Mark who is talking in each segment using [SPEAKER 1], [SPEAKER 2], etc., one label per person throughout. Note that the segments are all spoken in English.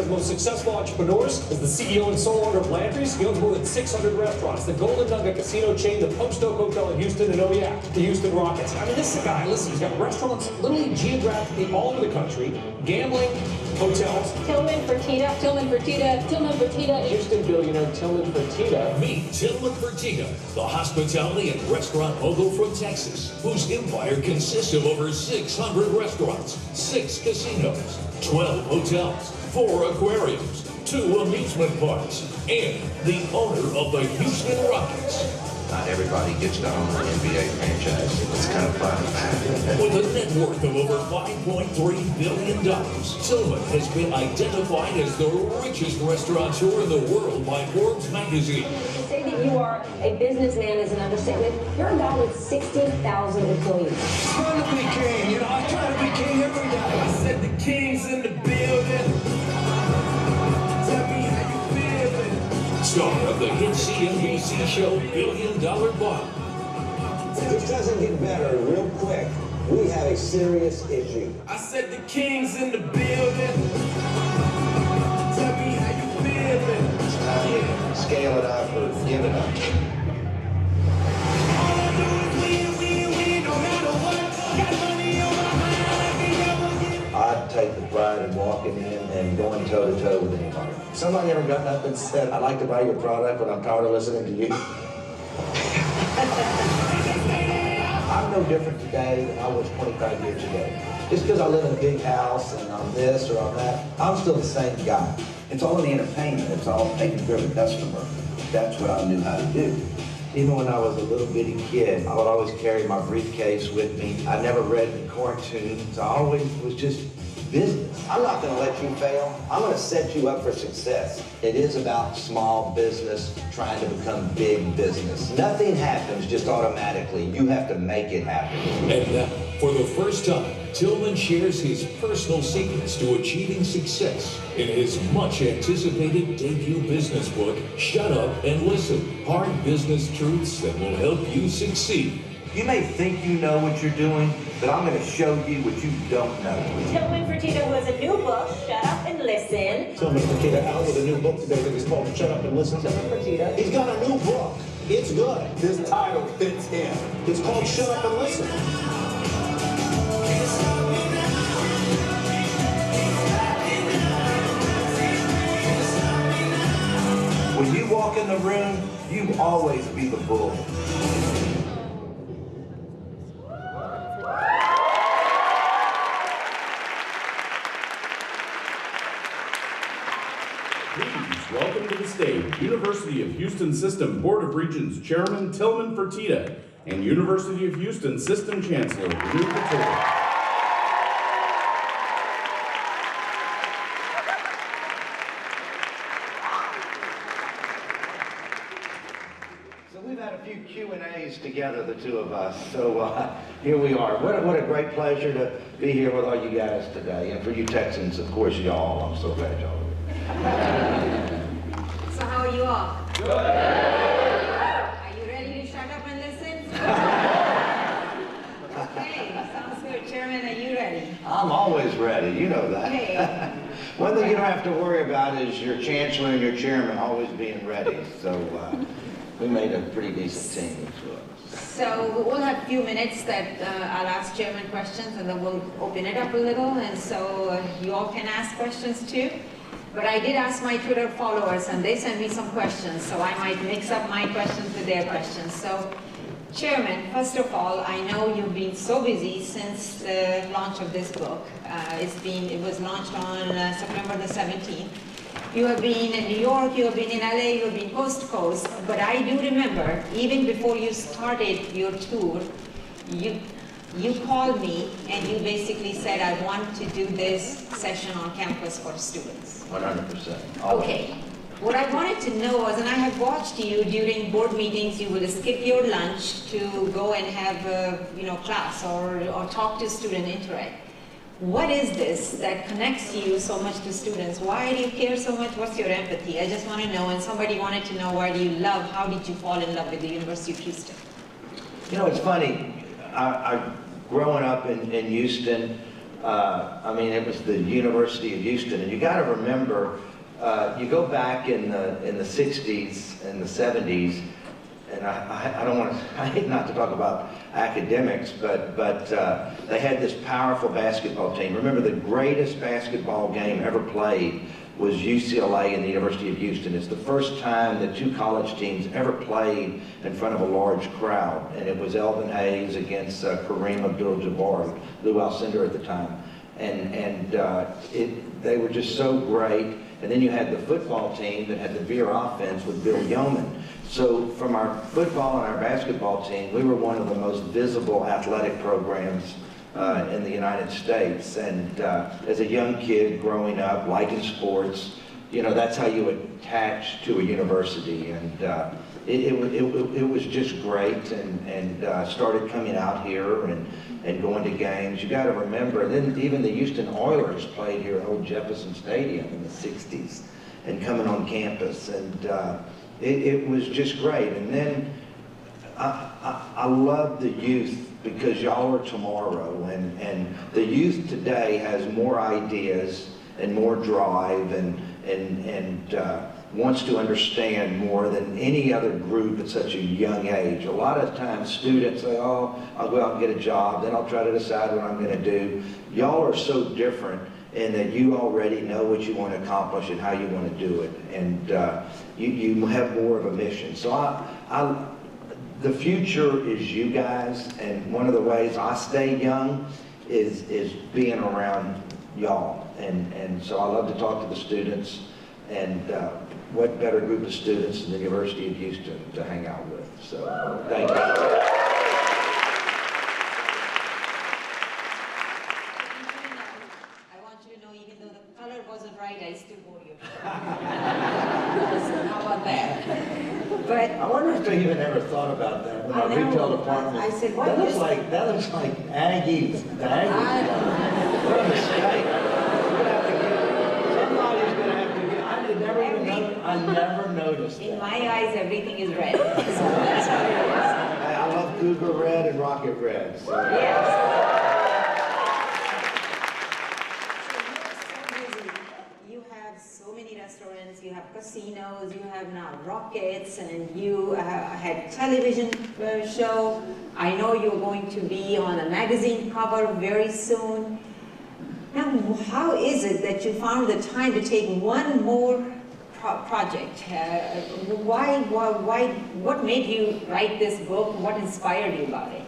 [SPEAKER 1] America's most successful entrepreneurs. As the CEO and sole owner of Landry's, he owns more than 600 restaurants, the Golden Nugget Casino chain, the Post Oak Hotel in Houston, and oh yeah, the Houston Rockets. I mean, this is a guy, listen, he's got restaurants literally geographically all over the country, gambling, hotels.
[SPEAKER 2] Tilman Fertitta, Tilman Fertitta, Tilman Fertitta.
[SPEAKER 1] Houston billionaire Tilman Fertitta.
[SPEAKER 3] Meet Tilman Fertitta, the hospitality and restaurant mogul from Texas, whose empire consists of over 600 restaurants, 6 casinos, 12 hotels, 4 aquariums, 2 amusement parks, and the owner of the Houston Rockets.
[SPEAKER 4] Not everybody gets to own an NBA franchise. It's kind of fun.
[SPEAKER 3] With a net worth of over $5.3 billion, Tilman has been identified as the richest restaurateur in the world by Forbes magazine.
[SPEAKER 2] To say that you are a businessman is an understatement. You're a guy with 60,000 employees.
[SPEAKER 5] Trying to be king, you know, I try to be king every day. I said the king's in the building. Tell me how you feeling.
[SPEAKER 3] Star of the hit CNBC show $1 Billion Bar.
[SPEAKER 6] If this doesn't get better real quick, we have a serious issue.
[SPEAKER 5] I said the king's in the building. Tell me how you feeling.
[SPEAKER 4] It's time to scale it up or give it up.
[SPEAKER 5] All I do is win, no matter what. Got money on my mind,
[SPEAKER 4] I'd take the pride in walking in and going toe-to-toe with anybody. Somebody ever gotten up and said, I'd like to buy your product, but I'm tired of listening to you? I'm no different today than I was 25 years ago. Just because I live in a big house and I'm this or I'm that, I'm still the same guy. It's all in the entertainment. It's all taking care of the customer. That's what I knew how to do. Even when I was a little bitty kid, I would always carry my briefcase with me. I never read any cartoons. I always was just business.
[SPEAKER 6] I'm not going to let you fail. I'm going to set you up for success.
[SPEAKER 4] It is about small business trying to become big business. Nothing happens just automatically. You have to make it happen.
[SPEAKER 3] And now, for the first time, Tilman shares his personal secrets to achieving success in his much anticipated debut business book, Shut Up and Listen, Hard Business Truths That Will Help You Succeed.
[SPEAKER 4] You may think you know what you're doing, but I'm going to show you what you don't know.
[SPEAKER 2] Tilman Fertitta, who has a new book, Shut Up and Listen.
[SPEAKER 6] Tilman Fertitta out with a new book today that is called Shut Up and Listen.
[SPEAKER 2] Tilman Fertitta.
[SPEAKER 6] He's got a new book. It's good. This title fits him. It's called Shut Up and Listen.
[SPEAKER 4] When you walk in the room, you always be the bull.
[SPEAKER 7] Please welcome to the stage University of Houston System Board of Regents Chairman Tilman Fertitta and University of Houston System Chancellor Jain Patel.
[SPEAKER 4] So we've had a few Q&As together, the two of us. So here we are. What a great pleasure to be here with all you guys today. And for you Texans, of course, y'all. I'm so glad y'all are here.
[SPEAKER 8] So how are you all? Good. Are you ready to shut up and listen? Okay, sounds good. Chairman, are you ready?
[SPEAKER 4] I'm always ready. You know that.
[SPEAKER 8] Okay.
[SPEAKER 4] One thing you don't have to worry about is your chancellor and your chairman always being ready. So we made a pretty decent team.
[SPEAKER 8] So we'll have a few minutes that I'll ask Chairman questions, and then we'll open it up a little, and so you all can ask questions too. But I did ask my Twitter followers, and they sent me some questions, so I might mix up my questions with their questions. So, Chairman, first of all, I know you've been so busy since the launch of this book. It was launched on September the 17th. You have been in New York, you have been in LA, you have been coast to coast, but I do remember, even before you started your tour, you called me and you basically said, I want to do this session on campus for students.
[SPEAKER 4] 100%.
[SPEAKER 8] Okay. What I wanted to know was, and I have watched you during board meetings, you will skip your lunch to go and have a class or talk to student interact. What is this that connects you so much to students? Why do you care so much? What's your empathy? I just want to know, and somebody wanted to know, why do you love, how did you fall in love with the University of Houston?
[SPEAKER 4] You know, it's funny. Growing up in Houston, I mean, it was the University of Houston, and you got to remember, you go back in the 60s and the 70s, and I don't want to, I hate not to talk about academics, but they had this powerful basketball team. Remember, the greatest basketball game ever played was UCLA and the University of Houston. It's the first time that two college teams ever played in front of a large crowd, and it was Elvin Hayes against Kareem Abdul-Jabbar, Lou Alcindor at the time, and they were just so great. And then you had the football team that had the veer offense with Bill Yeoman. So from our football and our basketball team, we were one of the most visible athletic programs in the United States. And as a young kid growing up, liking sports, you know, that's how you attach to a university. And it was just great, and started coming out here and going to games. You got to remember, then even the Houston Oilers played here at Old Jefferson Stadium in the 60s and coming on campus. And it was just great. And then I love the youth, because y'all are tomorrow, and the youth today has more ideas and more drive and wants to understand more than any other group at such a young age. A lot of times students say, oh, I'll go out and get a job, then I'll try to decide what I'm going to do. Y'all are so different in that you already know what you want to accomplish and how you want to do it, and you have more of a mission. So the future is you guys, and one of the ways I stay young is being around y'all. And so I love to talk to the students, and what better group of students than the University of Houston to hang out with. So thank you.
[SPEAKER 8] I want you to know, even though the color wasn't right, I still wore you. How about that? But
[SPEAKER 4] I wonder if they even ever thought about that when our retail department.
[SPEAKER 8] I said,
[SPEAKER 4] that looks like Aggies. The Aggies. What a mistake. Somebody's going to have to get. I never noticed that.
[SPEAKER 8] In my eyes, everything is red. So that's how it is.
[SPEAKER 4] I love Cougar Red and Rocket Red. So.
[SPEAKER 8] Yes. Restaurants, you have casinos, you have now rockets, and you had television show. I know you're going to be on a magazine cover very soon. Now, how is it that you found the time to take one more project? What made you write this book? What inspired you about it?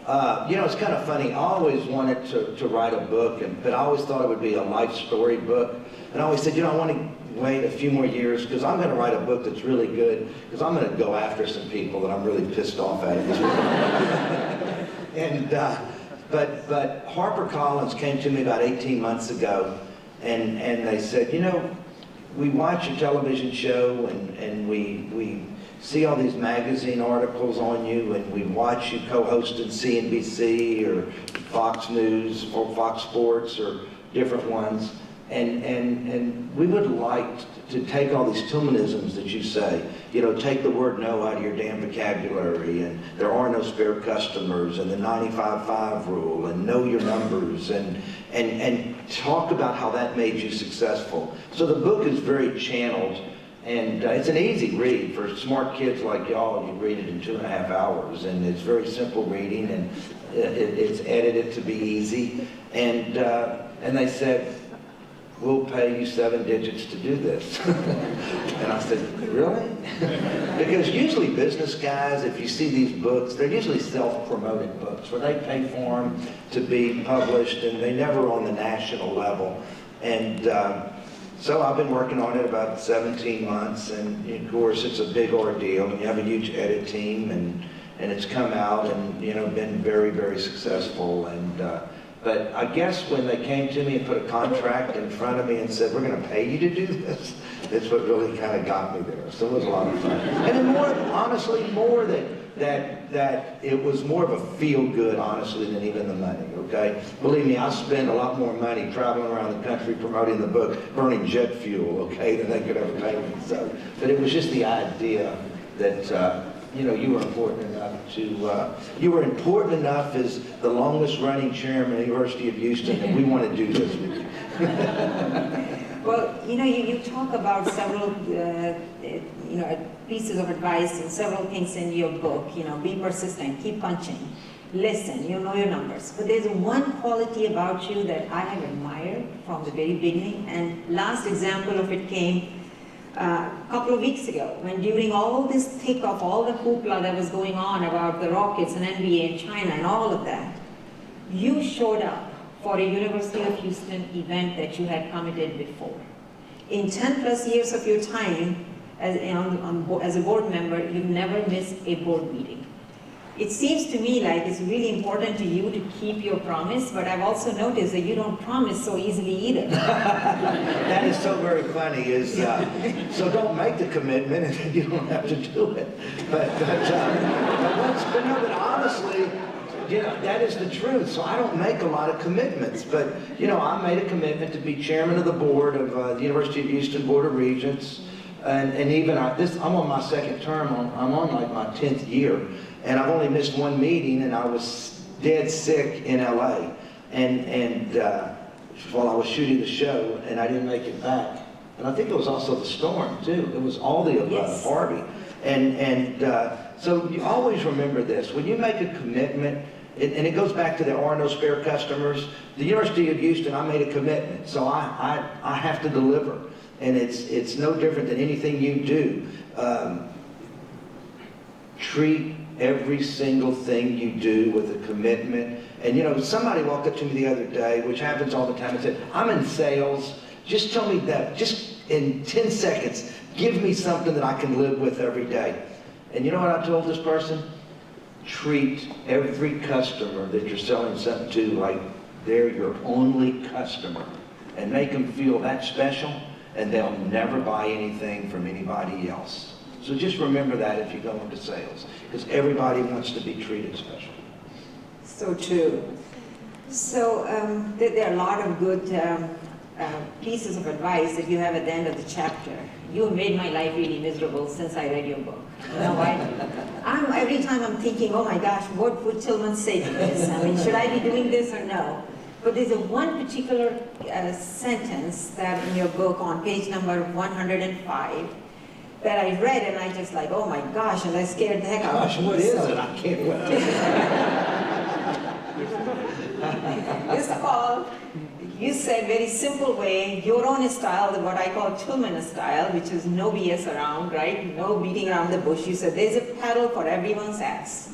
[SPEAKER 4] You know, it's kind of funny. I always wanted to write a book, but I always thought it would be a life story book. And I always said, you know, I want to wait a few more years, because I'm going to write a book that's really good, because I'm going to go after some people that I'm really pissed off at. And but HarperCollins came to me about 18 months ago, and they said, you know, we watch your television show, and we see all these magazine articles on you, and we watch you co-hosting CNBC or Fox News or Fox Sports or different ones. And we would like to take all these Tilmanisms that you say, you know, take the word no out of your damn vocabulary, and there are no spare customers, and the 95-5 rule, and know your numbers, and talk about how that made you successful. So the book is very channeled, and it's an easy read for smart kids like y'all. You read it in 2.5 hours, and it's very simple reading, and it's edited to be easy. And they said, we'll pay you 7 digits to do this. And I said, really? Because usually business guys, if you see these books, they're usually self-promoted books where they pay for them to be published, and they never on the national level. And so I've been working on it about 17 months, and of course it's a big ordeal, and you have a huge edit team, and it's come out and, you know, been very, very successful. And but I guess when they came to me and put a contract in front of me and said, we're going to pay you to do this, that's what really kind of got me there. So it was a lot of fun. And then more, honestly, more that it was more of a feel-good, honestly, than even the money, okay? Believe me, I spend a lot more money traveling around the country promoting the book, burning jet fuel, okay, than they could ever pay me. So, but it was just the idea that you know, you were important enough to, you were important enough as the longest running chairman of the University of Houston, and we want to do this with you.
[SPEAKER 8] Well, you know, you talk about several, you know, pieces of advice and several things in your book. You know, be persistent, keep punching, listen, you know your numbers. But there's one quality about you that I have admired from the very beginning, and last example of it came a couple of weeks ago, when during all this thick of all the hoopla that was going on about the Rockets and NBA and China and all of that, you showed up for a University of Houston event that you had committed before. In 10 plus years of your time as a board member, you've never missed a board meeting. It seems to me like it's really important to you to keep your promise, but I've also noticed that you don't promise so easily either.
[SPEAKER 4] That is so very funny, is, so don't make the commitment and then you don't have to do it. But honestly, you know, that is the truth. So I don't make a lot of commitments, but, you know, I made a commitment to be chairman of the board of the University of Houston Board of Regents. And even I'm on my second term, I'm on like my 10th year, and I've only missed one meeting, and I was dead sick in LA. And while I was shooting the show, and I didn't make it back. And I think it was also the storm too. It was all the above,
[SPEAKER 8] yes.
[SPEAKER 4] Harvey. So you always remember this. When you make a commitment, and it goes back to there are no spare customers. The University of Houston, I made a commitment, so I have to deliver. And it's no different than anything you do. Treat every single thing you do with a commitment. And you know, somebody walked up to me the other day, which happens all the time, and said, I'm in sales, just tell me that, just in 10 seconds, give me something that I can live with every day. And you know what I told this person? Treat every customer that you're selling something to like they're your only customer, and make them feel that special, and they'll never buy anything from anybody else. So just remember that if you go into sales, because everybody wants to be treated special.
[SPEAKER 8] So true. So there are a lot of good pieces of advice that you have at the end of the chapter. You made my life really miserable since I read your book. You know why? Every time I'm thinking, oh my gosh, what would Tilman say to this? I mean, should I be doing this or no? But there's one particular sentence that in your book on page number 105 that I read, and I just like, oh my gosh, and I scared the heck out of me.
[SPEAKER 4] Gosh, what is it? I can't wait.
[SPEAKER 8] First of all, you said very simple way, your own style, what I call Tilman style, which is no BS around, right? No beating around the bush. You said there's a paddle for everyone's ass.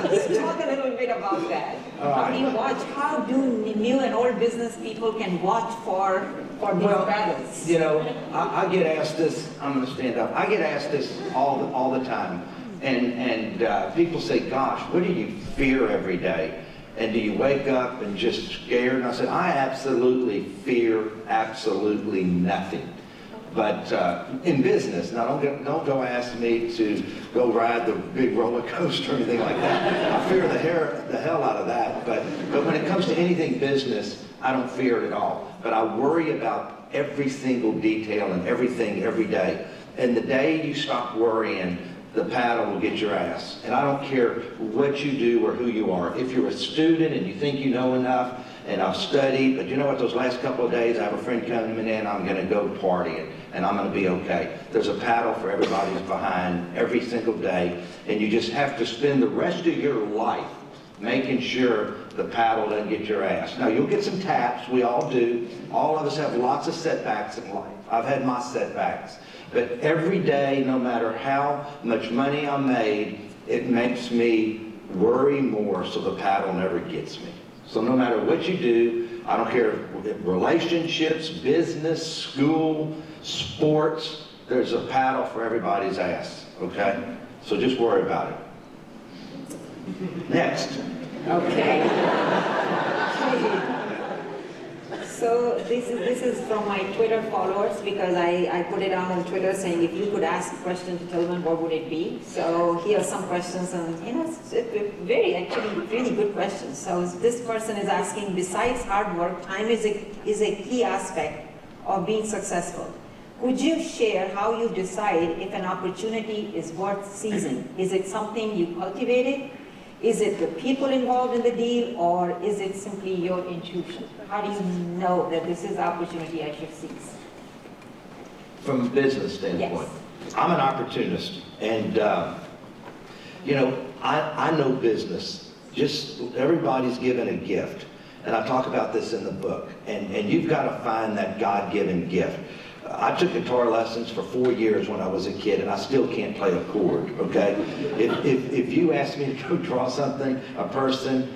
[SPEAKER 8] Let's talk a little bit about that. How do you watch? How do new and old business people can watch for these paddles?
[SPEAKER 4] You know, I get asked this. I'm going to stand up. I get asked this all the time, and people say, "Gosh, what do you fear every day? And do you wake up and just scared?" And I said, I absolutely fear absolutely nothing. But in business, now don't go ask me to go ride the big roller coaster or anything like that. I fear the hell out of that. But when it comes to anything business, I don't fear it at all. But I worry about every single detail and everything every day. And the day you stop worrying, the paddle will get your ass. And I don't care what you do or who you are. If you're a student and you think you know enough, and I've studied, but you know what, those last couple of days, I have a friend coming in and I'm going to go partying, and I'm going to be okay. There's a paddle for everybody's behind every single day, and you just have to spend the rest of your life making sure the paddle doesn't get your ass. Now, you'll get some taps, we all do. All of us have lots of setbacks in life. I've had my setbacks. But every day, no matter how much money I made, it makes me worry more so the paddle never gets me. So no matter what you do, I don't care, relationships, business, school, sports, there's a paddle for everybody's ass, okay? So just worry about it. Next.
[SPEAKER 8] Okay. So this is from my Twitter followers, because I put it on Twitter saying, if you could ask a question to Tilman, what would it be? So here are some questions, and you know, it's very actually really good questions. So this person is asking, besides hard work, time is a key aspect of being successful. Could you share how you decide if an opportunity is worth seizing? Is it something you cultivated? Is it the people involved in the deal, or is it simply your intuition? How do you know that this is the opportunity I should seize?
[SPEAKER 4] From a business standpoint, yes. I'm an opportunist, and I know business. Just everybody's given a gift, and I talk about this in the book. And you've got to find that God-given gift. I took guitar lessons for 4 years when I was a kid, and I still can't play a chord, okay? If you asked me to go draw something, a person,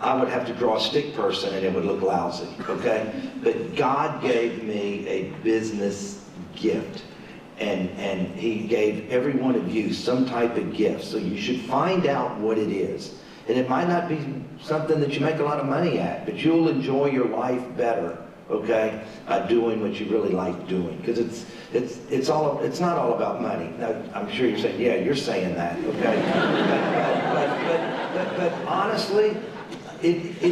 [SPEAKER 4] I would have to draw a stick person and it would look lousy, okay? But God gave me a business gift, and He gave every one of you some type of gift. So you should find out what it is. And it might not be something that you make a lot of money at, but you'll enjoy your life better, okay, doing what you really like doing, because it's not all about money. Now, I'm sure you're saying, yeah, you're saying that, okay, but honestly, it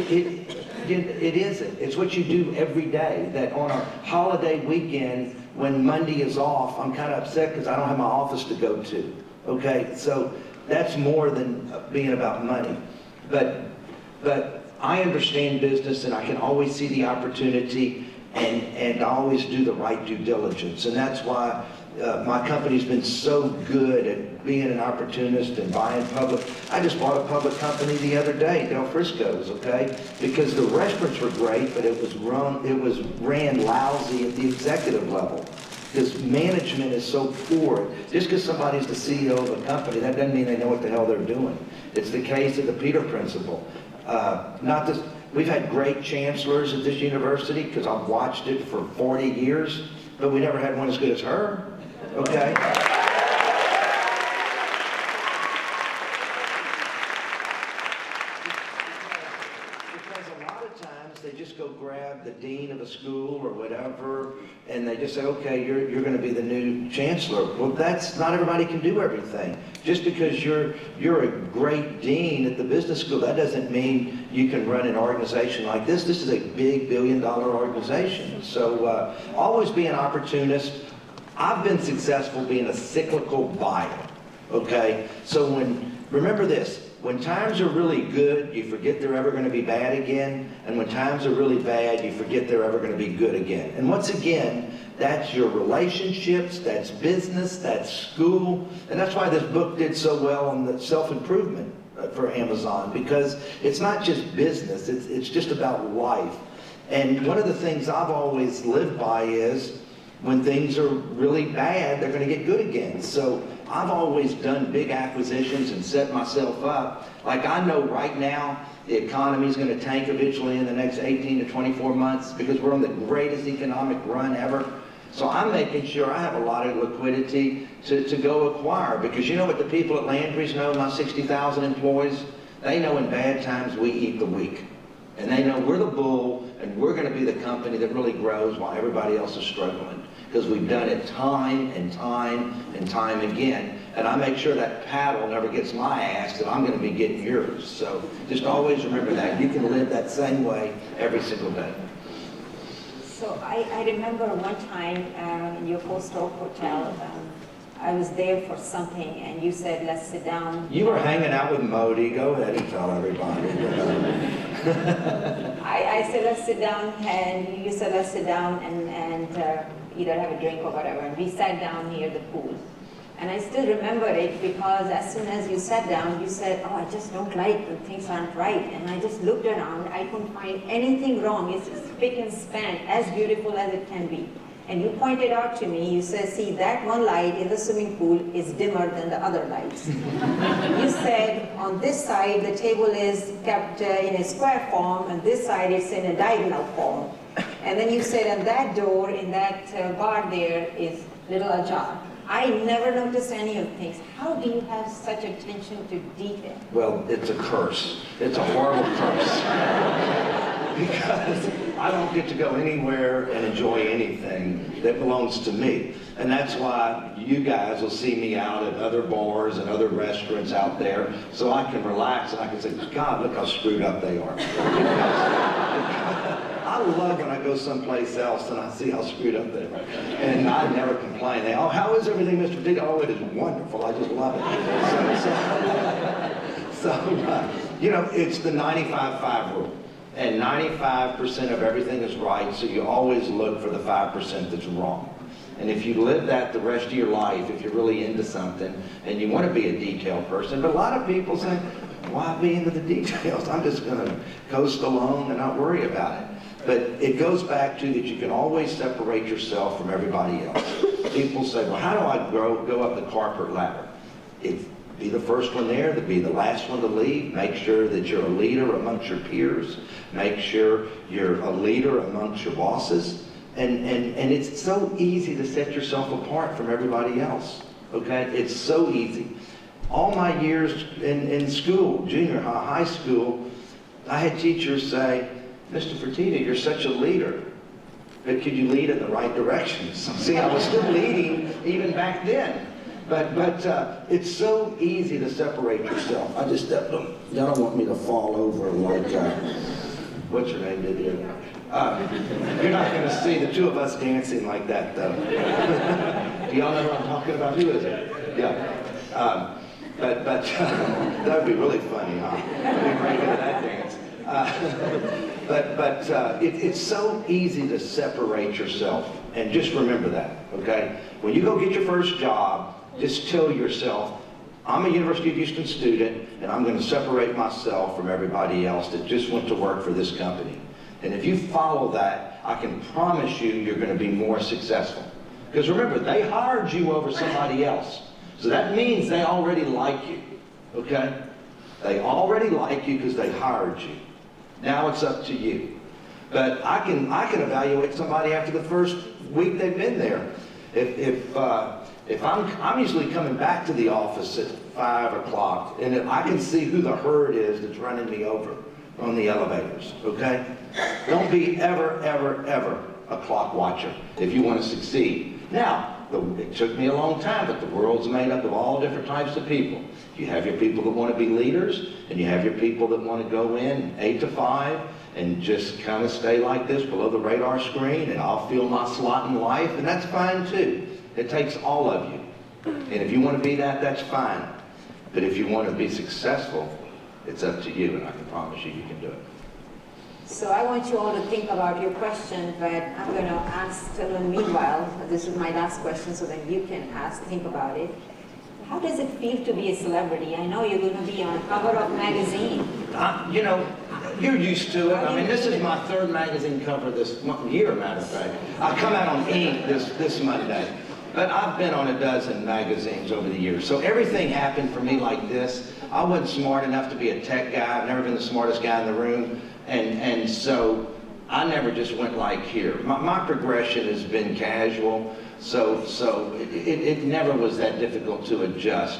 [SPEAKER 4] isn't. It's what you do every day. That on a holiday weekend, when Monday is off, I'm kind of upset because I don't have my office to go to, okay. So that's more than being about money, but I understand business, and I can always see the opportunity, and I always do the right due diligence. And that's why my company's been so good at being an opportunist and buying public. I just bought a public company the other day, Del Frisco's, okay? Because the restaurants were great, but it was ran lousy at the executive level. Because management is so poor. Just because somebody's the CEO of a company, that doesn't mean they know what the hell they're doing. It's the case of the Peter Principle. We've had great chancellors at this university, because I've watched it for 40 years, but we never had one as good as her, okay? Because a lot of times they just go grab the dean of a school or whatever, and they just say, okay, you're going to be the new chancellor. Well, that's not everybody can do everything. Just because you're a great dean at the business school, that doesn't mean you can run an organization like this. This is a big billion-dollar organization. So always be an opportunist. I've been successful being a cyclical buyer, okay? So remember this, when times are really good, you forget they're ever going to be bad again. And when times are really bad, you forget they're ever going to be good again. And once again, that's your relationships, that's business, that's school. And that's why this book did so well on the self-improvement for Amazon, because it's not just business, it's just about life. And one of the things I've always lived by is, when things are really bad, they're going to get good again. So I've always done big acquisitions and set myself up. Like, I know right now the economy is going to tank eventually in the next 18 to 24 months because we're on the greatest economic run ever. So I'm making sure I have a lot of liquidity to go acquire, because you know what the people at Landry's know, my 60,000 employees? They know in bad times we eat the weak. And they know we're the bull, and we're going to be the company that really grows while everybody else is struggling. Because we've done it time and time and time again. And I make sure that paddle never gets my ass, that I'm going to be getting yours. So just always remember that. You can live that same way every single day.
[SPEAKER 8] So I remember one time in your four-star hotel, I was there for something, and you said, let's sit down.
[SPEAKER 4] You were hanging out with Modi. Go ahead and tell everybody.
[SPEAKER 8] I said, let's sit down, and you said, let's sit down and either have a drink or whatever. And we sat down near the pool. And I still remember it, because as soon as you sat down, you said, oh, I just don't like when things aren't right. And I just looked around. I couldn't find anything wrong. It's just spick and span, as beautiful as it can be. And you pointed out to me, you said, see, that one light in the swimming pool is dimmer than the other lights. You said, on this side, the table is kept in a square form, and this side it's in a diagonal form. And then you said, and that door in that bar there is little ajar. I never noticed any of things. How do you have such attention to detail?
[SPEAKER 4] Well, it's a curse. It's a horrible curse. Because I don't get to go anywhere and enjoy anything that belongs to me. And that's why you guys will see me out at other bars and other restaurants out there, so I can relax and I can say, God, look how screwed up they are. I love when I go someplace else and I see how screwed up they are. And I never complain. They, oh, how is everything, Mr. Fertitta? Oh, it is wonderful. I just love it. You know, it's the 95-5 rule. And 95% of everything is right, so you always look for the 5% that's wrong. And if you live that the rest of your life, if you're really into something, and you want to be a detail person, but a lot of people say, why be into the details? I'm just going to coast along and not worry about it. But it goes back to that you can always separate yourself from everybody else. People say, well, how do I go up the corporate ladder? Be the first one there, to be the last one to leave. Make sure that you're a leader amongst your peers. Make sure you're a leader amongst your bosses. And it's so easy to set yourself apart from everybody else, okay? It's so easy. All my years in school, junior high school, I had teachers say, Mr. Fertitta, you're such a leader, but could you lead in the right directions? See, I was still leading even back then. But it's so easy to separate yourself. I just stepped on. Y'all don't want me to fall over like, what's her name did here? You're not going to see the two of us dancing like that, though. Do y'all know what I'm talking about? Who is it? Yeah. But that would be really funny, huh? We'd break into that dance. It's so easy to separate yourself. And just remember that, okay? When you go get your first job, just tell yourself, I'm a University of Houston student, and I'm going to separate myself from everybody else that just went to work for this company. And if you follow that, I can promise you you're going to be more successful. Because remember, they hired you over somebody else. So that means they already like you, okay? They already like you because they hired you. Now it's up to you. But I can evaluate somebody after the first week they've been there. If I'm usually coming back to the office at 5 o'clock, and I can see who the herd is that's running me over on the elevators, okay? Don't be ever a clock watcher if you want to succeed. Now, it took me a long time, but the world's made up of all different types of people. You have your people that want to be leaders, and you have your people that want to go in 8 to 5 and just kind of stay like this below the radar screen, and I'll feel my slot in life, and that's fine too. It takes all of you. And if you want to be that, that's fine. But if you want to be successful, it's up to you, and I can promise you, you can do it.
[SPEAKER 8] So I want you all to think about your question, but I'm going to ask Tilman meanwhile. This is my last question, so that you can think about it. How does it feel to be a celebrity? I know you're going to be on the cover of magazine.
[SPEAKER 4] You know, you're used to it. I mean, this is my 3rd magazine cover this year, matter of fact. I come out on Ink this Monday. But I've been on a dozen magazines over the years. So everything happened for me like this. I wasn't smart enough to be a tech guy. I've never been the smartest guy in the room. And so I never just went like here. My progression has been casual. So it never was that difficult to adjust.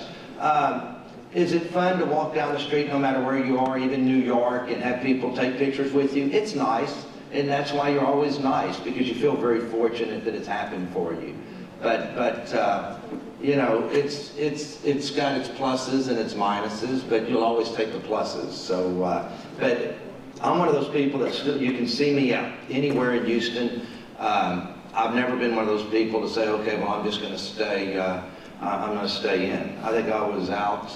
[SPEAKER 4] Is it fun to walk down the street no matter where you are, even New York, and have people take pictures with you? It's nice. And that's why you're always nice, because you feel very fortunate that it's happened for you. But you know, it's got its pluses and its minuses, but you'll always take the pluses. So, but I'm one of those people that still, you can see me out anywhere in Houston. I've never been one of those people to say, okay, well, I'm just going to stay. I'm going to stay in. I think I was out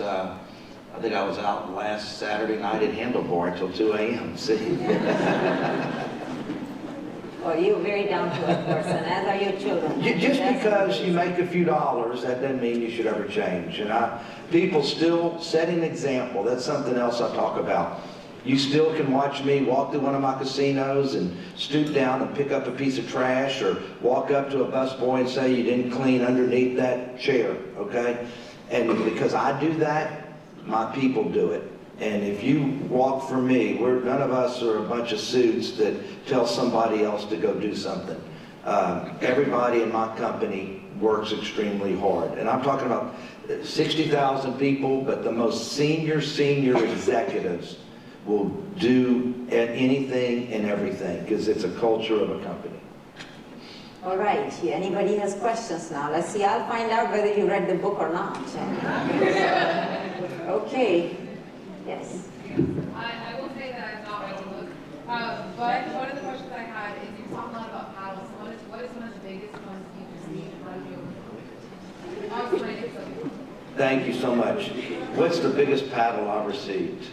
[SPEAKER 4] last Saturday night at Handlebar till 2 a.m. See.
[SPEAKER 8] Well, you're a very down-to-earth person, as are your children.
[SPEAKER 4] Just because you make a few dollars, that doesn't mean you should ever change. And people still set an example. That's something else I talk about. You still can watch me walk to one of my casinos and stoop down and pick up a piece of trash, or walk up to a busboy and say you didn't clean underneath that chair, okay? And because I do that, my people do it. And if you walk for me, none of us are a bunch of suits that tell somebody else to go do something. Everybody in my company works extremely hard. And I'm talking about 60,000 people, but the most senior executives will do anything and everything, because it's a culture of a company.
[SPEAKER 8] All right, anybody has questions now? Let's see, I'll find out whether you read the book or not. Okay. Yes.
[SPEAKER 9] I will say that I've not read the book, but one of the questions I have
[SPEAKER 4] Thank you so much. What's the biggest paddle I've received?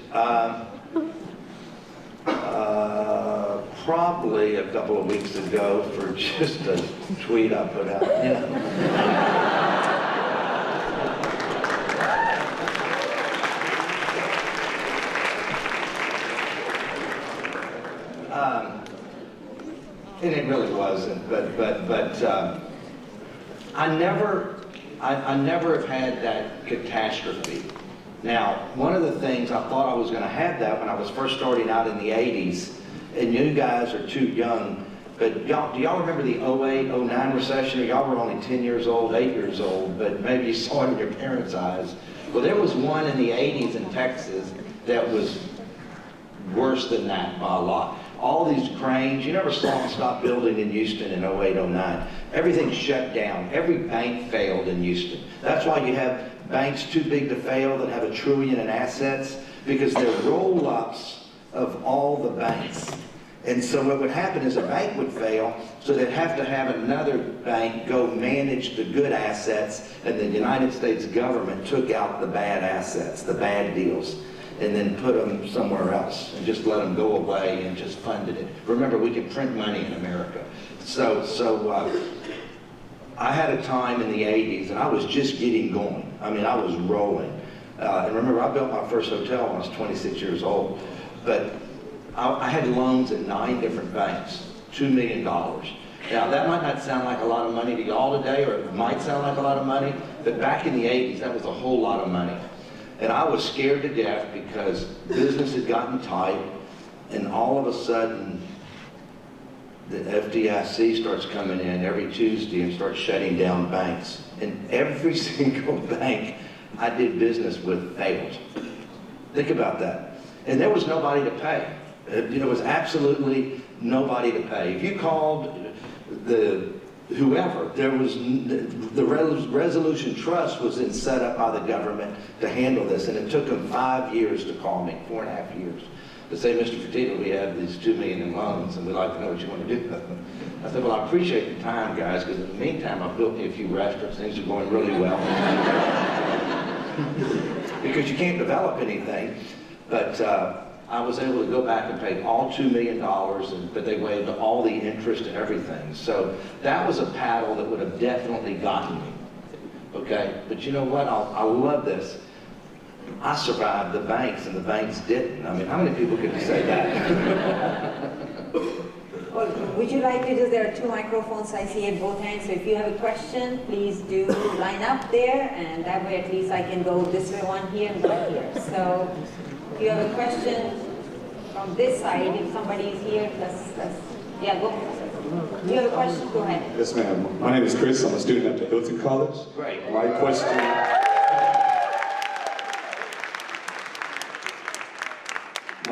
[SPEAKER 4] Probably a couple of weeks ago for just a tweet I put out. And it really wasn't, but I never have had that catastrophe. Now, one of the things I thought I was going to have that when I was first starting out in the 80s, and you guys are too young, but y'all, do y'all remember the 08, 09 recession? Y'all were only 10 years old, 8 years old, but maybe you saw it in your parents' eyes. Well, there was one in the 80s in Texas that was worse than that by a lot. All these cranes, you never saw them stop building in Houston in 08, 09. Everything shut down. Every bank failed in Houston. That's why you have banks too big to fail that have $1 trillion in assets, because they're roll-ups of all the banks. And so what would happen is a bank would fail, so they'd have to have another bank go manage the good assets, and the United States government took out the bad assets, the bad deals, and then put them somewhere else and just let them go away and just funded it. Remember, we can print money in America. So I had a time in the 80s, and I was just getting going. I mean, I was rolling. And remember, I built my first hotel when I was 26 years old. But I had loans at 9 different banks, $2 million. Now, that might not sound like a lot of money to y'all today, or it might sound like a lot of money, but back in the 80s, that was a whole lot of money. And I was scared to death because business had gotten tight, and all of a sudden, the FDIC starts coming in every Tuesday and starts shutting down banks. And every single bank I did business with failed. Think about that. And there was nobody to pay. There was absolutely nobody to pay. If you called whoever, there was the Resolution Trust was then set up by the government to handle this, and it took them 5 years to call me, 4.5 years, to say, Mr. Fertitta, we have these $2 million in loans, and we'd like to know what you want to do with them. I said, well, I appreciate the time, guys, because in the meantime, I've built me a few restaurants. Things are going really well. Because you can't develop anything, but I was able to go back and pay all $2 million, but they waived all the interest and everything. So that was a paddle that would have definitely gotten me, okay? But you know what? I love this. I survived the banks, and the banks didn't. I mean, how many people can say that?
[SPEAKER 8] Well, would you like to do, there are 2 microphones I see at both ends, so if you have a question, please do line up there, and that way at least I can go this way, one here, and one here. So if you have a question from this side, if somebody is here, yeah, go. You have a question? Go ahead.
[SPEAKER 9] Yes, ma'am. My name is Chris. I'm a student at the Hilton College.
[SPEAKER 4] Great.
[SPEAKER 9] My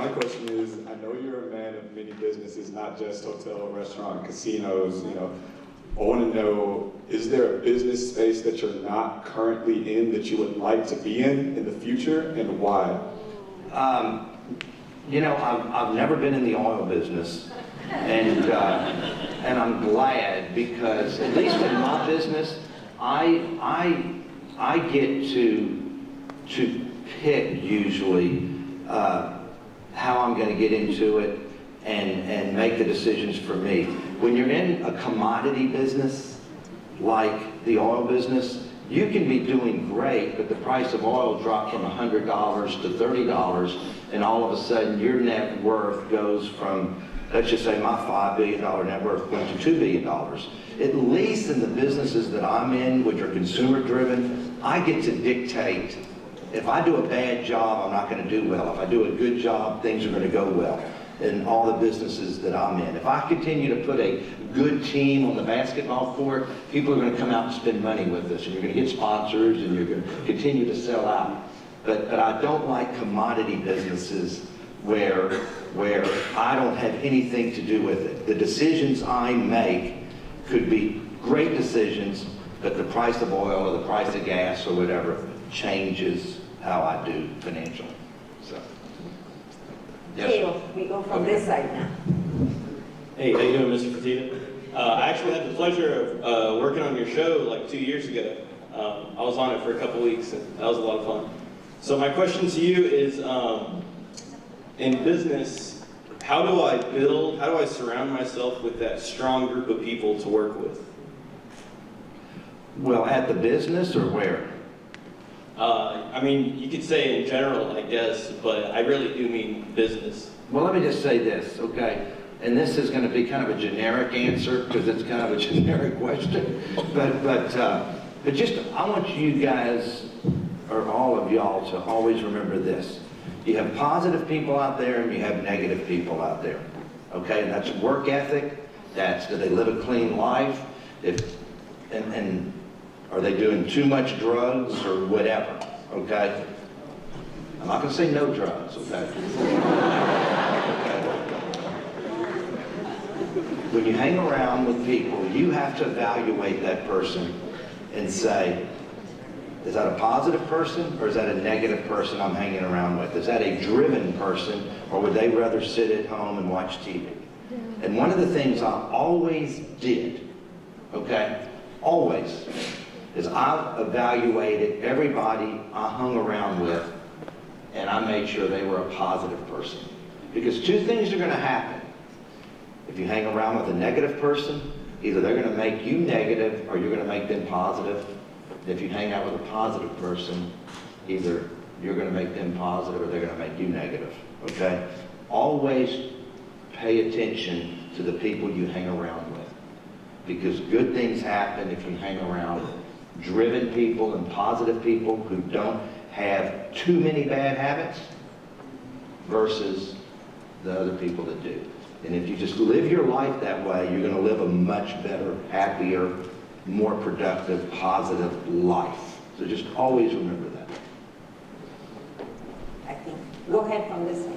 [SPEAKER 9] question is, I know you're a man of many businesses, not just hotel, restaurant, casinos, you know. I want to know, is there a business space that you're not currently in that you would like to be in the future, and why?
[SPEAKER 4] You know, I've never been in the oil business, and I'm glad, because at least in my business, I get to pick usually how I'm going to get into it and make the decisions for me. When you're in a commodity business like the oil business, you can be doing great, but the price of oil dropped from $100 to $30, and all of a sudden your net worth goes from, let's just say my $5 billion net worth went to $2 billion. At least in the businesses that I'm in, which are consumer driven, I get to dictate. If I do a bad job, I'm not going to do well. If I do a good job, things are going to go well in all the businesses that I'm in. If I continue to put a good team on the basketball court, people are going to come out and spend money with us, and you're going to get sponsors, and you're going to continue to sell out. But I don't like commodity businesses where I don't have anything to do with it. The decisions I make could be great decisions, but the price of oil or the price of gas or whatever changes how I do financially. So, yes.
[SPEAKER 8] Okay, we go from this side now.
[SPEAKER 10] Hey, how you doing, Mr. Fertitta? I actually had the pleasure of working on your show like 2 years ago. I was on it for a couple weeks, and that was a lot of fun. So my question to you is, in business, how do I surround myself with that strong group of people to work with?
[SPEAKER 4] Well, at the business or where?
[SPEAKER 10] I mean, you could say in general, I guess, but I really do mean business.
[SPEAKER 4] Well, let me just say this, okay? And this is going to be kind of a generic answer because it's kind of a generic question. But just, I want you guys, or all of y'all, to always remember this. You have positive people out there and you have negative people out there, okay? And that's work ethic. That's, do they live a clean life? And are they doing too much drugs or whatever, okay? I'm not going to say no drugs, okay? When you hang around with people, you have to evaluate that person and say, is that a positive person or is that a negative person I'm hanging around with? Is that a driven person or would they rather sit at home and watch TV? And one of the things I always did, okay, always, is I evaluated everybody I hung around with and I made sure they were a positive person. Because two things are going to happen. If you hang around with a negative person, either they're going to make you negative or you're going to make them positive. If you hang out with a positive person, either you're going to make them positive or they're going to make you negative, okay? Always pay attention to the people you hang around with because good things happen if you hang around with driven people and positive people who don't have too many bad habits versus the other people that do. And if you just live your life that way, you're going to live a much better, happier, more productive, positive life. So just always remember that.
[SPEAKER 2] I think. Go ahead from this side.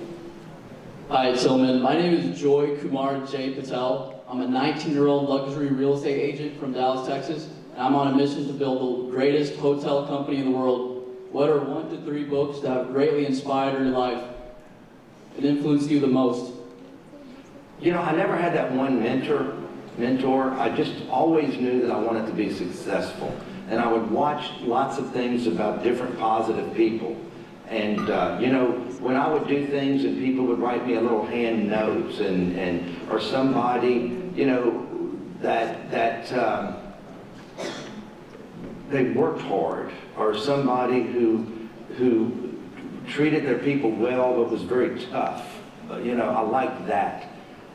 [SPEAKER 11] Hi, Tilman. My name is Joy Kumar Jain Patel. I'm a 19-year-old luxury real estate agent from Dallas, Texas, and I'm on a mission to build the greatest hotel company in the world. What are 1 to 3 books that have greatly inspired your life and influenced you the most?
[SPEAKER 4] You know, I never had that one mentor. I just always knew that I wanted to be successful. And I would watch lots of things about different positive people. And, you know, when I would do things and people would write me a little hand notes or somebody, you know, that they worked hard, or somebody who treated their people well but was very tough. You know, I like that.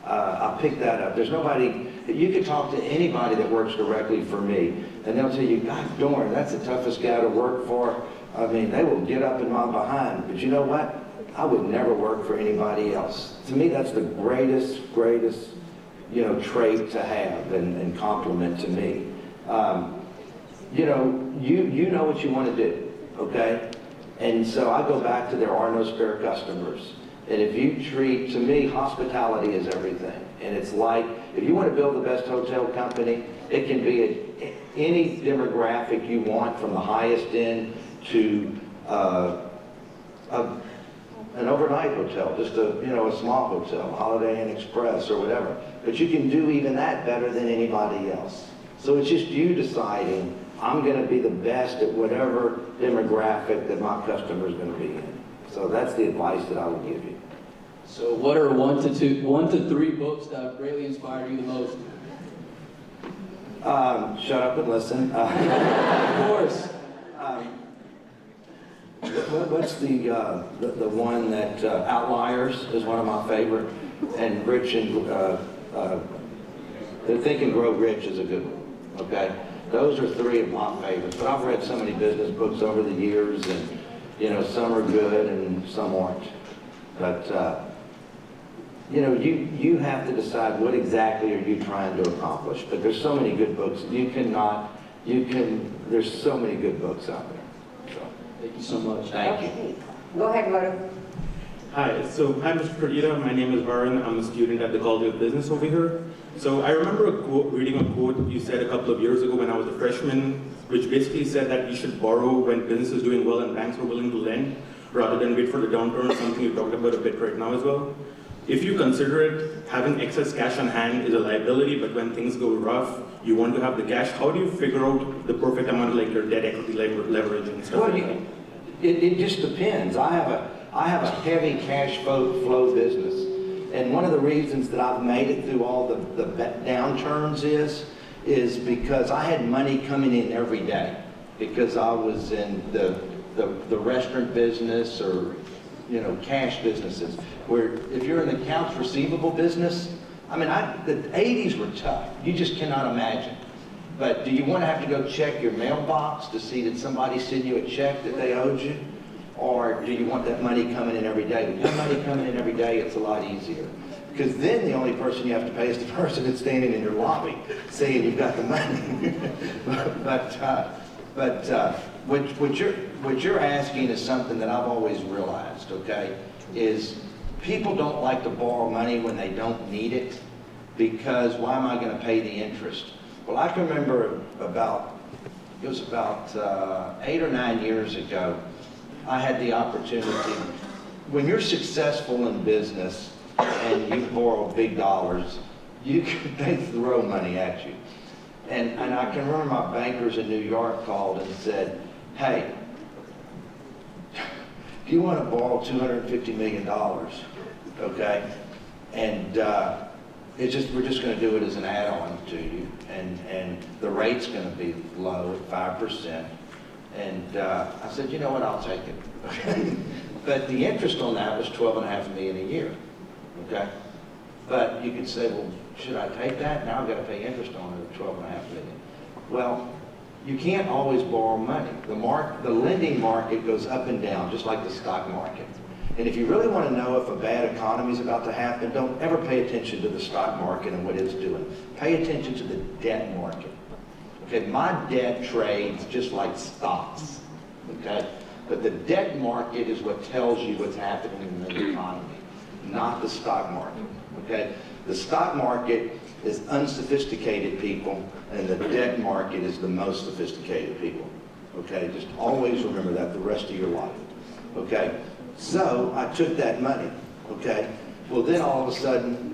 [SPEAKER 4] I picked that up. There's nobody, you can talk to anybody that works directly for me, and they'll tell you, God darn, that's the toughest guy to work for. I mean, they will get up in my behind. But you know what? I would never work for anybody else. To me, that's the greatest, you know, trait to have and compliment to me. You know, you know what you want to do, okay? And so I go back to there are no spare customers. And if you treat, to me, hospitality is everything. And it's like, if you want to build the best hotel company, it can be any demographic you want, from the highest end to an overnight hotel, just a small hotel, Holiday Inn Express or whatever. But you can do even that better than anybody else. So it's just you deciding, I'm going to be the best at whatever demographic that my customer is going to be in. So that's the advice that I would give you.
[SPEAKER 11] So what are 1 to 3 books that have greatly inspired you the most?
[SPEAKER 4] Shut up and listen.
[SPEAKER 11] Of course.
[SPEAKER 4] What's the one that Outliers is one of my favorite, and Rich and Think and Grow Rich is a good one. Okay, those are 3 of my favorites. But I've read so many business books over the years, and you know, some are good and some aren't. But you know, you have to decide what exactly are you trying to accomplish. But there's so many good books. There's so many good books out there. So,
[SPEAKER 11] thank you so much.
[SPEAKER 4] Thank you.
[SPEAKER 2] Go ahead, Varun.
[SPEAKER 12] Hi, so I'm Mr. Fertitta. My name is Varun. I'm a student at the College of Business over here. So I remember reading a quote you said a couple of years ago when I was a freshman, which basically said that you should borrow when business is doing well and banks are willing to lend, rather than wait for the downturn, something you talked about a bit right now as well. if you consider it, having excess cash on hand is a liability, but when things go rough, you want to have the cash. How do you figure out the perfect amount, like your debt equity leverage and stuff like that?
[SPEAKER 4] It just depends. I have a heavy cash flow business. And one of the reasons that I've made it through all the downturns is because I had money coming in every day. Because I was in the restaurant business or, you know, cash businesses. Where if you're in the accounts receivable business, I mean, the 80s were tough. You just cannot imagine. But do you want to have to go check your mailbox to see that somebody sent you a check that they owed you? Or do you want that money coming in every day? When you have money coming in every day, it's a lot easier. Because then the only person you have to pay is the person that's standing in your lobby saying you've got the money. but what you're asking is something that I've always realized, okay, is people don't like to borrow money when they don't need it, because why am I going to pay the interest? Well, I can remember it was about 8 or 9 years ago, I had the opportunity, when you're successful in business and you borrow big dollars, they throw money at you. And I can remember my bankers in New York called and said, hey, if you want to borrow $250 million, okay, and we're just going to do it as an add-on to you, and the rate's going to be low at 5%. And I said, you know what, I'll take it. Okay? But the interest on that was $12.5 million a year. Okay? But you could say, well, should I take that? Now I've got to pay interest on it of $12.5 million. Well, you can't always borrow money. The lending market goes up and down, just like the stock market. And if you really want to know if a bad economy is about to happen, don't ever pay attention to the stock market and what it's doing. Pay attention to the debt market. Okay, my debt trades just like stocks. Okay? But the debt market is what tells you what's happening in the economy, not the stock market. Okay? The stock market is unsophisticated people, and the debt market is the most sophisticated people. Okay? Just always remember that the rest of your life. Okay? So I took that money. Okay? Well, then all of a sudden,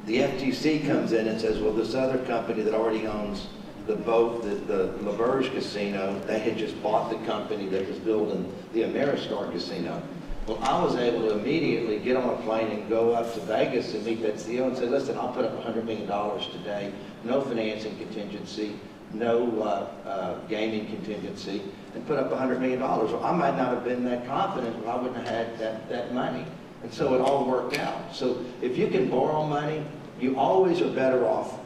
[SPEAKER 4] the FTC comes in and says, well, this other company that already owns the boat, the LaBerge Casino, they had just bought the company that was building the Ameristar Casino. Well, I was able to immediately get on a plane and go up to Vegas and meet that CEO and say, listen, I'll put up $100 million today, no financing contingency, no gaming contingency, and put up $100 million. Well, I might not have been that confident if I wouldn't have had that money. And so it all worked out. So if you can borrow money, you always are better off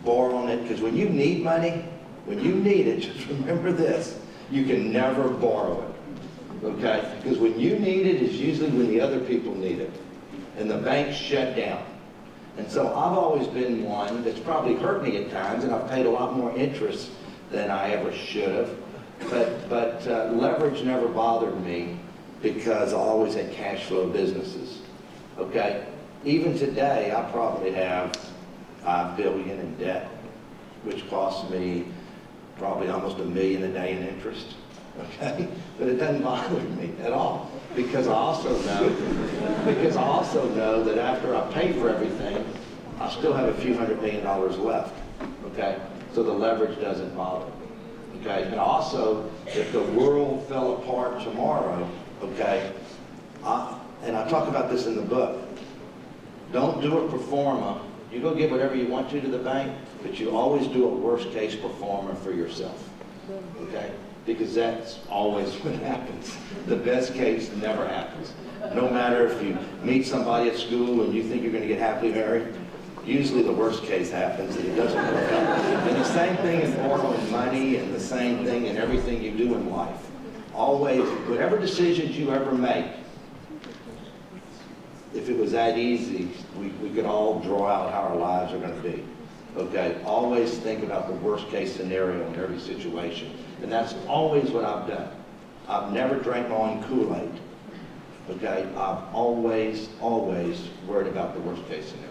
[SPEAKER 4] borrowing it, because when you need money, when you need it, just remember this, you can never borrow it. Okay? Because when you need it is usually when the other people need it. And the banks shut down. And so I've always been one that's probably hurt me at times, and I've paid a lot more interest than I ever should have. But leverage never bothered me, because I always had cash flow businesses. Okay? Even today, I probably have $5 billion in debt, which costs me probably almost $1 million a day in interest. Okay? But it doesn't bother me at all, because I also know that after I pay for everything, I still have a few $100 million left. Okay? So the leverage doesn't bother me. Okay? And also, if the world fell apart tomorrow, okay, and I talk about this in the book, don't do a pro forma. You go give whatever you want to the bank, but you always do a worst case pro forma for yourself. Okay? Because that's always what happens. The best case never happens. No matter if you meet somebody at school and you think you're going to get happily married, usually the worst case happens and it doesn't work out. And the same thing in borrowing money, and the same thing in everything you do in life. Always, whatever decisions you ever make, if it was that easy, we could all draw out how our lives are going to be. Okay? Always think about the worst case scenario in every situation. And that's always what I've done. I've never drank my own Kool-Aid. Okay? I've always worried about the worst case scenario.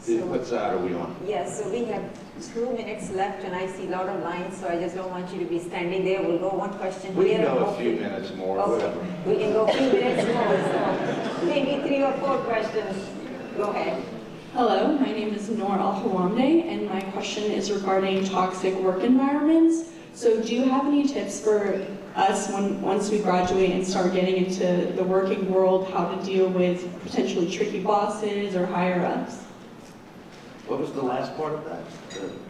[SPEAKER 4] What side are we on?
[SPEAKER 8] Yes, so we have 2 minutes left, and I see a lot of lines, so I just don't want you to be standing there. We'll go one question
[SPEAKER 4] We
[SPEAKER 8] here.
[SPEAKER 4] can go
[SPEAKER 8] and
[SPEAKER 4] a few
[SPEAKER 8] hopefully-
[SPEAKER 4] minutes more,
[SPEAKER 8] Okay.
[SPEAKER 4] whatever.
[SPEAKER 8] We can go a few minutes more, so maybe 3 or 4 questions. Go ahead.
[SPEAKER 13] Hello, my name is Noor Al-Hawamde, and my question is regarding toxic work environments. So do you have any tips for us once we graduate and start getting into the working world, how to deal with potentially tricky bosses or higher-ups?
[SPEAKER 4] What was the last part of that?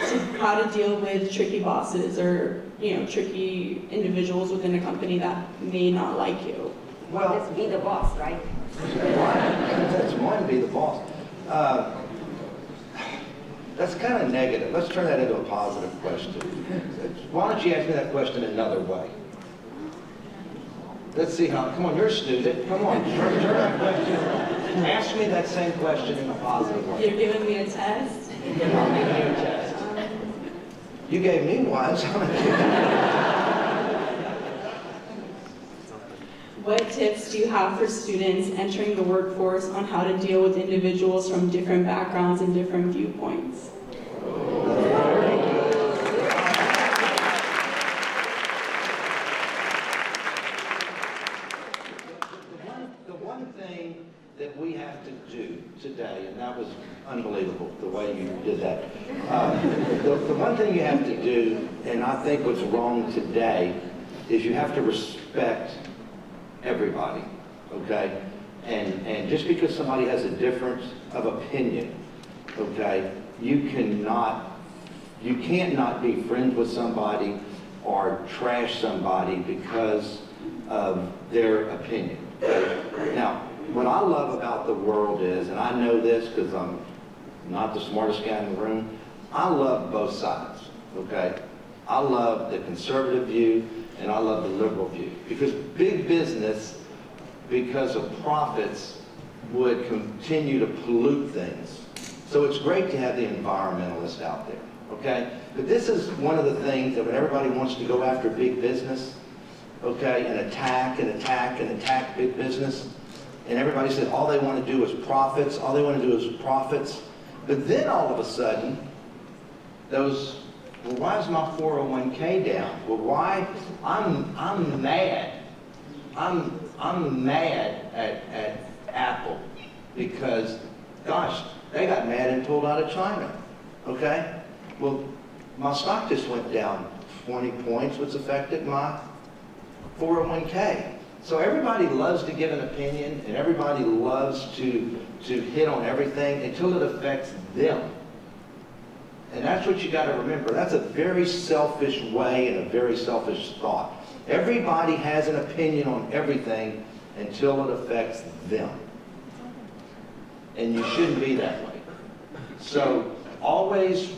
[SPEAKER 13] So how to deal with tricky bosses or, tricky individuals within a company that may not like you?
[SPEAKER 8] Well, just be the boss, right?
[SPEAKER 4] That's one, be the boss. That's kind of negative. Let's turn that into a positive question. Why don't you ask me that question another way? Let's see how, come on, you're a student. Come on, turn that question. Ask me that same question in a positive way.
[SPEAKER 13] You're giving me a test?
[SPEAKER 4] I'm giving you a test. You gave me one, so
[SPEAKER 13] What tips do you have for students entering the workforce on how to deal with individuals from different backgrounds and different viewpoints?
[SPEAKER 4] The one thing that we have to do today, and that was unbelievable, the way you did that. The one thing you have to do, and I think what's wrong today, is you have to respect everybody, okay? And just because somebody has a difference of opinion, okay, you can't not be friends with somebody or trash somebody because of their opinion. Okay? Now, what I love about the world is, and I know this because I'm not the smartest guy in the room, I love both sides, okay? I love the conservative view and I love the liberal view. Because big business, because of profits, would continue to pollute things. So it's great to have the environmentalists out there, okay? But this is one of the things that when everybody wants to go after big business, okay, and attack big business, and everybody said all they want to do is profits, but then all of a sudden, well, why is my 401k down? Well, why? I'm mad. I'm mad at Apple because, gosh, they got mad and pulled out of China. Okay? Well, my stock just went down 20 points, which affected my 401k. So everybody loves to give an opinion and everybody loves to hit on everything until it affects them. And that's what you got to remember. That's a very selfish way and a very selfish thought. Everybody has an opinion on everything until it affects them. And you shouldn't be that way. So always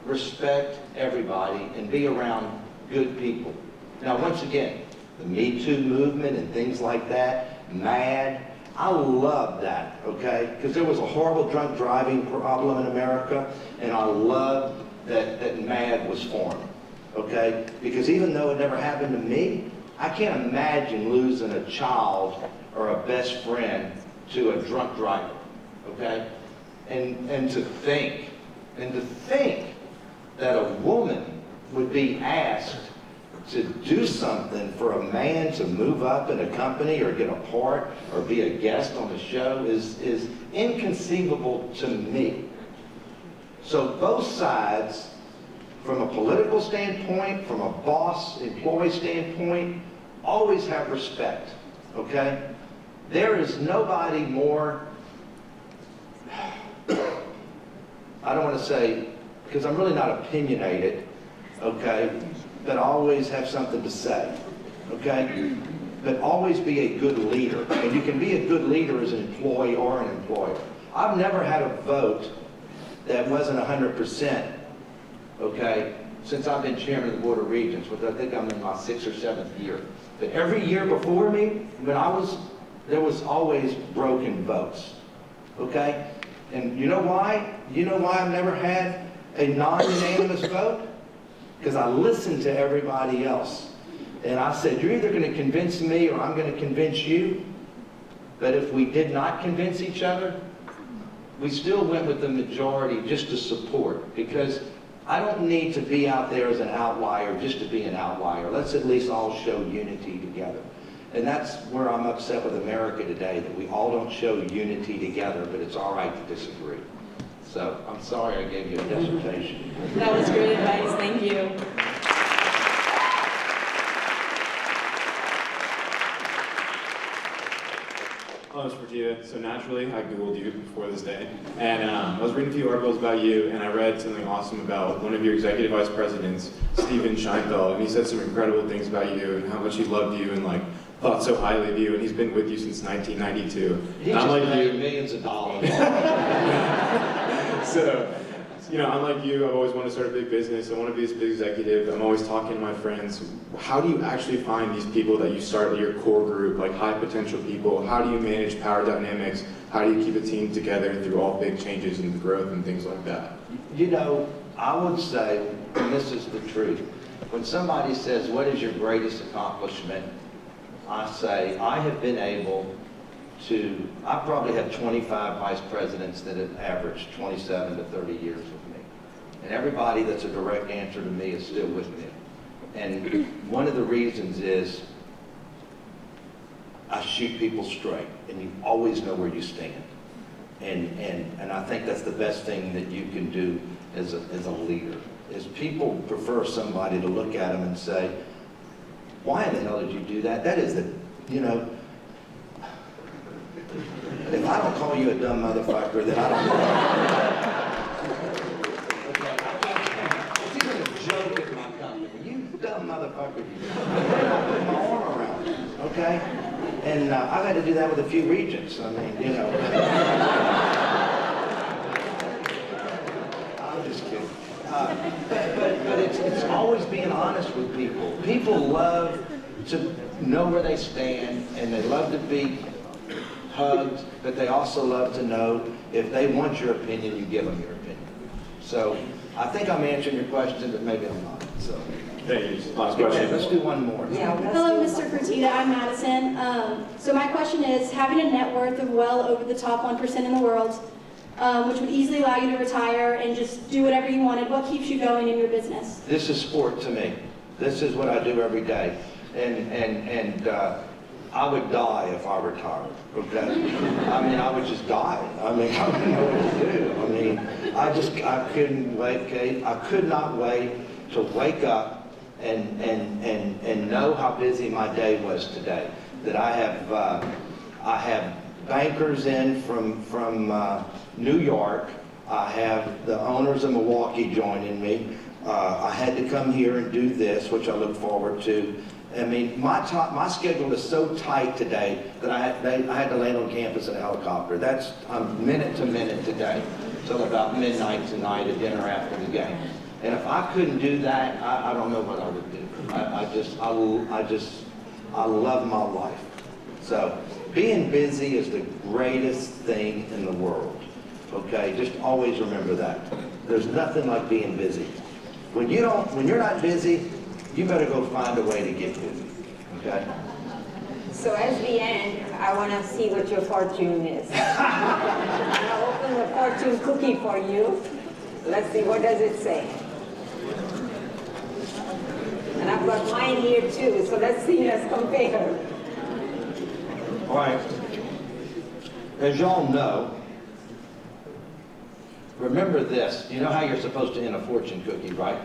[SPEAKER 4] respect everybody and be around good people. Now, once again, the Me Too movement and things like that, MAD, I love that, okay? Because there was a horrible drunk driving problem in America, and I love that MAD was formed, okay? Because even though it never happened to me, I can't imagine losing a child or a best friend to a drunk driver, okay? And to think that a woman would be asked to do something for a man to move up in a company or get a part or be a guest on the show is inconceivable to me. So both sides, from a political standpoint, from a boss-employee standpoint, always have respect, okay? There is nobody more, I don't want to say, because I'm really not opinionated, okay? But always have something to say, okay? But always be a good leader. And you can be a good leader as an employee or an employer. I've never had a vote that wasn't 100%, okay, since I've been chairman of the Board of Regents, which I think I'm in my 6th or 7th year. But every year before me, there was always broken votes, okay? And you know why? You know why I've never had a non-unanimous vote? Because I listened to everybody else. And I said, you're either going to convince me or I'm going to convince you. But if we did not convince each other, we still went with the majority just to support, because I don't need to be out there as an outlier just to be an outlier. Let's at least all show unity together. And that's where I'm upset with America today, that we all don't show unity together, but it's all right to disagree. So I'm sorry I gave you a dissertation.
[SPEAKER 13] That was great advice, thank you.
[SPEAKER 12] Hello, Mr. Fertitta. So naturally, I Googled you before this day, and I was reading a few articles about you, and I read something awesome about one of your executive vice presidents, Stephen Scheinfeld, and he said some incredible things about you and how much he loved you and like thought so highly of you, and he's been with you since 1992.
[SPEAKER 4] He
[SPEAKER 12] and
[SPEAKER 4] just
[SPEAKER 12] I'm like
[SPEAKER 4] made
[SPEAKER 12] you.
[SPEAKER 4] millions of dollars.
[SPEAKER 12] So, I'm like you, I've always wanted to start a big business. I want to be this big executive. I'm always talking to my friends. How do you actually find these people that you start with your core group, like high potential people? How do you manage power dynamics? How do you keep a team together through all big changes and growth and things like that?
[SPEAKER 4] I would say, and this is the truth, when somebody says, what is your greatest accomplishment? I say, I have been able to, I probably have 25 vice presidents that have averaged 27 to 30 years with me. And everybody that's a direct answer to me is still with me. And one of the reasons is I shoot people straight, and you always know where you stand. And I think that's the best thing that you can do as a leader, is people prefer somebody to look at them and say, why in the hell did you do that? That is if I don't call you a dumb motherfucker, then I don't know. It's even a joke at my company. You dumb motherfucker. I put my arm around you, okay? And I've had to do that with a few regents. I mean, I'm just kidding. But it's always being honest with people. People love to know where they stand, and they love to be hugged, but they also love to know if they want your opinion, you give them your opinion. So I think I'm answering your question, but maybe I'm not. So
[SPEAKER 12] thank you. Last question.
[SPEAKER 4] Let's do one more.
[SPEAKER 14] Hello, Mr. Fertitta. I'm Madison. So my question is, having a net worth of well over the top 1% in the world, which would easily allow you to retire and just do whatever you wanted, what keeps you going in your business?
[SPEAKER 4] This is sport to me. This is what I do every day. And I would die if I retired, okay? I mean, I would just die. I mean, I wouldn't know what to do. I mean, I couldn't wait, Kate. I could not wait to wake up and know how busy my day was today. That I have bankers in from New York. I have the owners of Milwaukee joining me. I had to come here and do this, which I look forward to. I mean, my schedule is so tight today that I had to land on campus in a helicopter. That's minute to minute today, till about midnight tonight, at dinner after the game. And if I couldn't do that, I don't know what I would do. I love my life. So being busy is the greatest thing in the world. Okay, just always remember that. There's nothing like being busy. When you're not busy, you better go find a way to get busy, okay?
[SPEAKER 8] So as the end, I want to see what your fortune is. I'm going to open the fortune cookie for you. Let's see, what does it say? And I've got mine here too, so let's see, let's compare.
[SPEAKER 4] All right. As y'all know, remember this. You know how you're supposed to end a fortune cookie, right?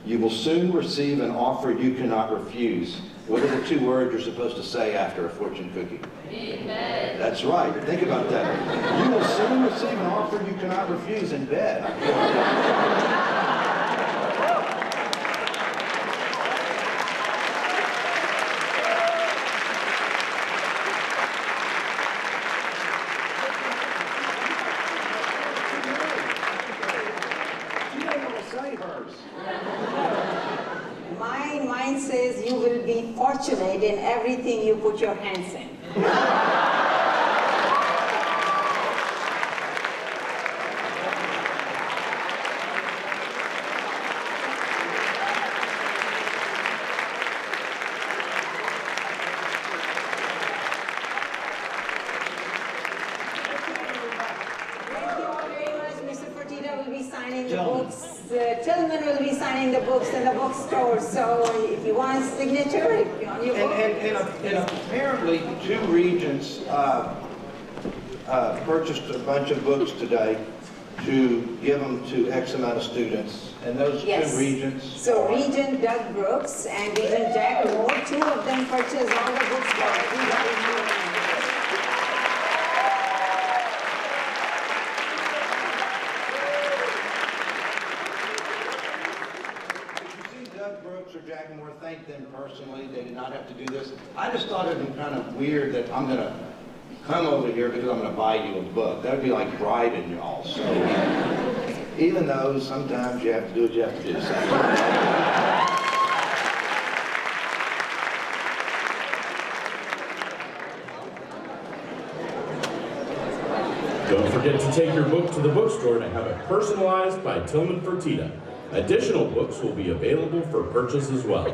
[SPEAKER 4] You will soon receive an offer you cannot refuse. What are the two words you're supposed to say after a fortune cookie? In bed. That's right. Think about that. You will soon receive an offer you cannot refuse in bed.
[SPEAKER 8] Mine says you will be fortunate in everything you put your hands in. will be signing the books. Tilman will be signing the books in the bookstore. So if you want a signature, on your book.
[SPEAKER 4] And apparently, 2 regents purchased a bunch of books today to give them to X amount of students. And those 2 regents.
[SPEAKER 8] So Regent Doug Brooks and Regent Jack Moore, 2 of them purchased all the books for everybody.
[SPEAKER 4] Doug Brooks or Jack Moore thanked them personally. They did not have to do this. I just thought it would be kind of weird that I'm going to come over here because I'm going to buy you a book. That would be like bribing y'all. So even though sometimes you have to do what you have to do.
[SPEAKER 7] Don't forget to take your book to the bookstore to have it personalized by Tilman Fertitta. Additional books will be available for purchase as well.